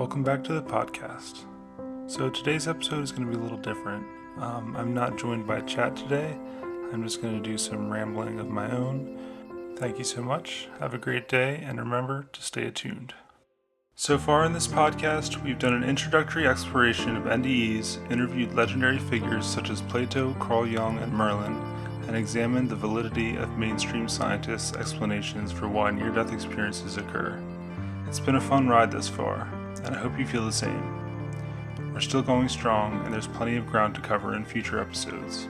Welcome back to the podcast. So today's episode is going to be a little different. I'm not joined by chat today. I'm just going to do some rambling of my own. Thank you so much. Have a great day, and remember to stay attuned. So far in this podcast, we've done an introductory exploration of NDEs, interviewed legendary figures such as Plato, Carl Jung, and Merlin, and examined the validity of mainstream scientists' explanations for why near-death experiences occur. It's been a fun ride thus far, and I hope you feel the same. We're still going strong, and there's plenty of ground to cover in future episodes.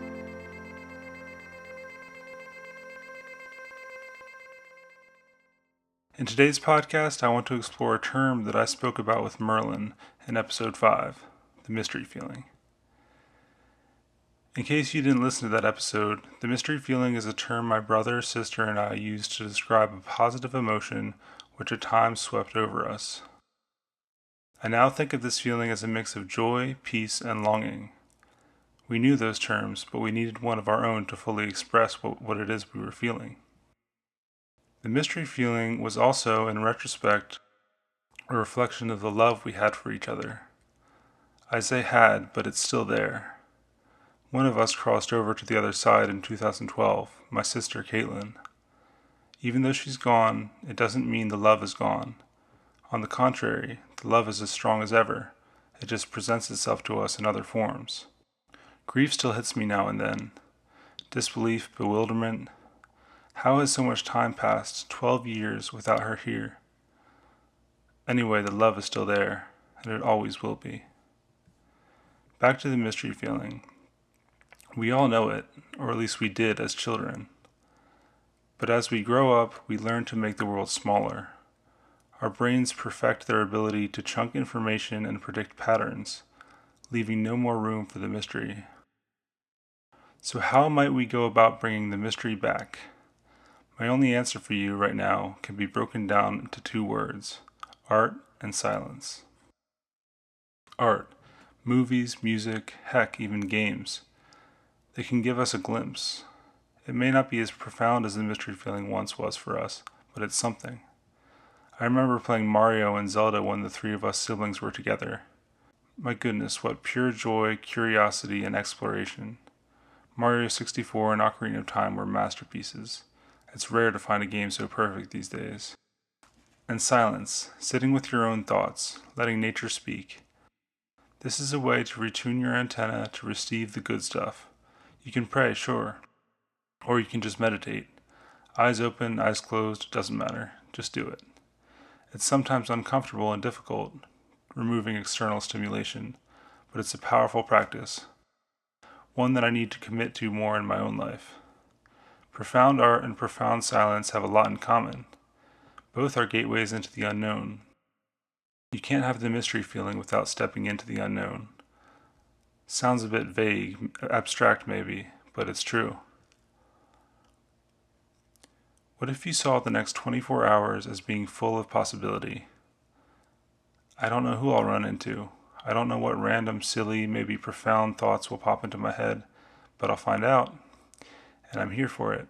In today's podcast, I want to explore a term that I spoke about with Merlin in episode 5, the mystery feeling. In case you didn't listen to that episode, the mystery feeling is a term my brother, sister, and I use to describe a positive emotion which at times swept over us. I now think of this feeling as a mix of joy, peace, and longing. We knew those terms, but we needed one of our own to fully express what it is we were feeling. The mystery feeling was also, in retrospect, a reflection of the love we had for each other. I say had, but it's still there. One of us crossed over to the other side in 2012, my sister Caitlin. Even though she's gone, it doesn't mean the love is gone. On the contrary, the love is as strong as ever. It just presents itself to us in other forms. Grief still hits me now and then. Disbelief, bewilderment. How has so much time passed, 12 years, without her here? Anyway, the love is still there, and it always will be. Back to the mystery feeling. We all know it, or at least we did as children. But as we grow up, we learn to make the world smaller. Our brains perfect their ability to chunk information and predict patterns, leaving no more room for the mystery. So how might we go about bringing the mystery back? My only answer for you right now can be broken down into 2 words: art and silence. Art, movies, music, heck, even games. They can give us a glimpse. It may not be as profound as the mystery feeling once was for us, but it's something. I remember playing Mario and Zelda when the 3 of us siblings were together. My goodness, what pure joy, curiosity, and exploration. Mario 64 and Ocarina of Time were masterpieces. It's rare to find a game so perfect these days. And silence, sitting with your own thoughts, letting nature speak. This is a way to retune your antenna to receive the good stuff. You can pray, sure. Or you can just meditate. Eyes open, eyes closed, doesn't matter. Just do it. It's sometimes uncomfortable and difficult, removing external stimulation, but it's a powerful practice. One that I need to commit to more in my own life. Profound art and profound silence have a lot in common. Both are gateways into the unknown. You can't have the mystery feeling without stepping into the unknown. Sounds a bit vague, abstract maybe, but it's true. What if you saw the next 24 hours as being full of possibility? I don't know who I'll run into. I don't know what random, silly, maybe profound thoughts will pop into my head, but I'll find out, and I'm here for it.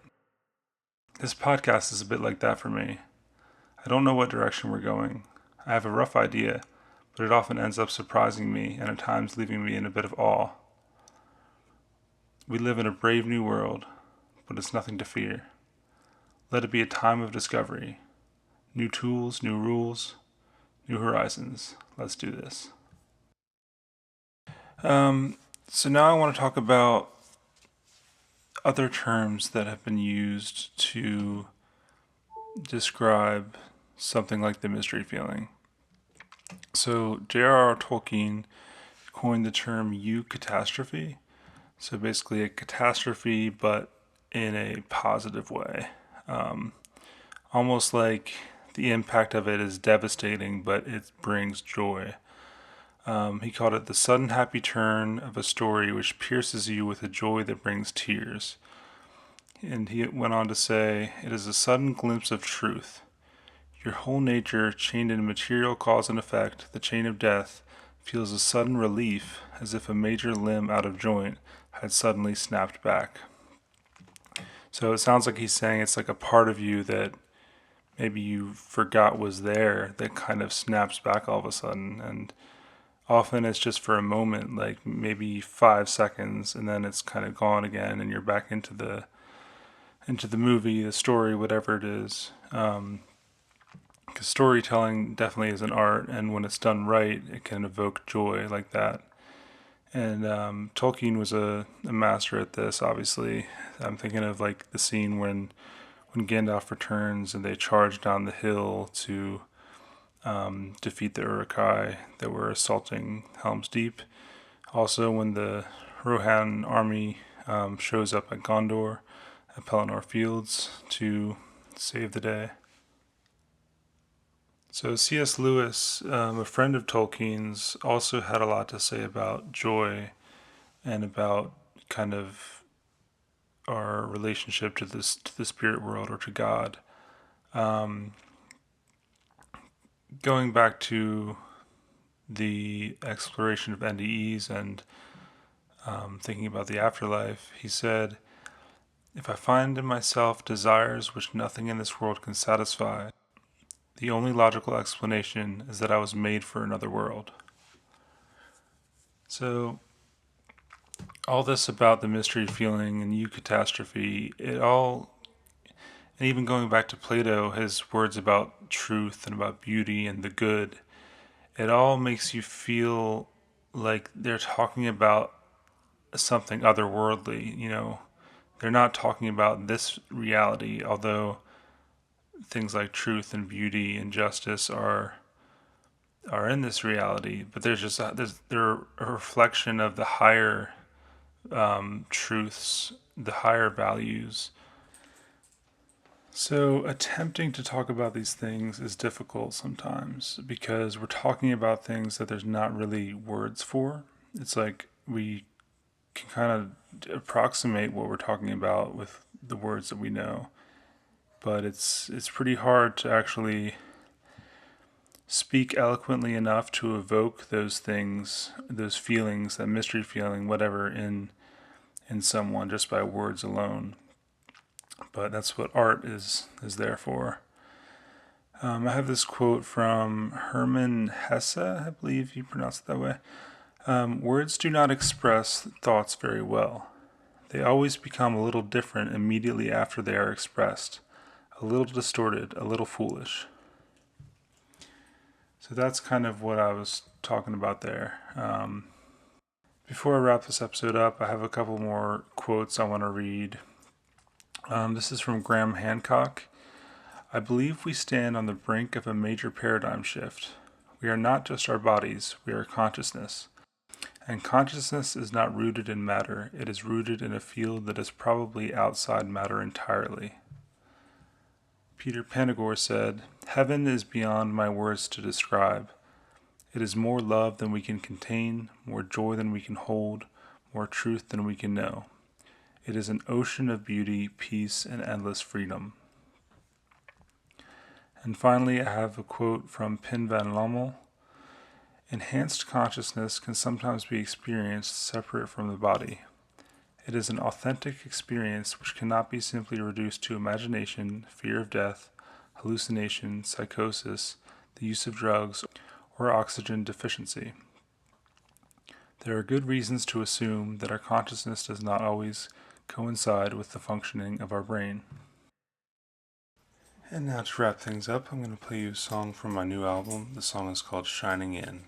This podcast is a bit like that for me. I don't know what direction we're going. I have a rough idea, but it often ends up surprising me and at times leaving me in a bit of awe. We live in a brave new world, but it's nothing to fear. Let it be a time of discovery. New tools, new rules, new horizons. Let's do this. So now I want to talk about other terms that have been used to describe something like the mystery feeling. So J.R.R. Tolkien coined the term eucatastrophe. So basically a catastrophe, but in a positive way. Almost like the impact of it is devastating, but it brings joy. He called it the sudden happy turn of a story which pierces you with a joy that brings tears. And he went on to say, it is a sudden glimpse of truth. Your whole nature, chained in material cause and effect, the chain of death, feels a sudden relief as if a major limb out of joint had suddenly snapped back. So it sounds like he's saying it's like a part of you that maybe you forgot was there that kind of snaps back all of a sudden. And often it's just for a moment, like maybe 5 seconds, and then it's kind of gone again, and you're back into the movie, the story, whatever it is. Because storytelling definitely is an art, and when it's done right, it can evoke joy like that. And Tolkien was a master at this. Obviously, I'm thinking of like the scene when Gandalf returns and they charge down the hill to defeat the Uruk-hai that were assaulting Helm's Deep. Also, when the Rohan army shows up at Gondor, at Pelennor Fields to save the day. So C.S. Lewis, a friend of Tolkien's, also had a lot to say about joy and about kind of our relationship to the spirit world or to God. Going back to the exploration of NDEs and thinking about the afterlife, he said, "If I find in myself desires which nothing in this world can satisfy, the only logical explanation is that I was made for another world." So, all this about the mystery feeling and eucatastrophe, and even going back to Plato, his words about truth and about beauty and the good, it all makes you feel like they're talking about something otherworldly. They're not talking about this reality, although things like truth and beauty and justice are in this reality. But they're a reflection of the higher truths, the higher values. So, attempting to talk about these things is difficult sometimes because we're talking about things that there's not really words for. It's like we can kind of approximate what we're talking about with the words that we know, but it's pretty hard to actually speak eloquently enough to evoke those things, those feelings, that mystery feeling, whatever, in someone just by words alone. But that's what art is there for. I have this quote from Hermann Hesse, I believe you pronounce it that way. Words do not express thoughts very well. They always become a little different immediately after they are expressed, a little distorted, a little foolish. So that's kind of what I was talking about there. Before I wrap this episode up, I have a couple more quotes I want to read. This is from Graham Hancock. "I believe we stand on the brink of a major paradigm shift. We are not just our bodies, we are consciousness. And consciousness is not rooted in matter, it is rooted in a field that is probably outside matter entirely." Peter Panagore said, "Heaven is beyond my words to describe. It is more love than we can contain, more joy than we can hold, more truth than we can know. It is an ocean of beauty, peace, and endless freedom." And finally, I have a quote from Pin van Lommel. "Enhanced consciousness can sometimes be experienced separate from the body. It is an authentic experience which cannot be simply reduced to imagination, fear of death, hallucination, psychosis, the use of drugs, or oxygen deficiency. There are good reasons to assume that our consciousness does not always coincide with the functioning of our brain." And now to wrap things up, I'm going to play you a song from my new album. The song is called "Shining In."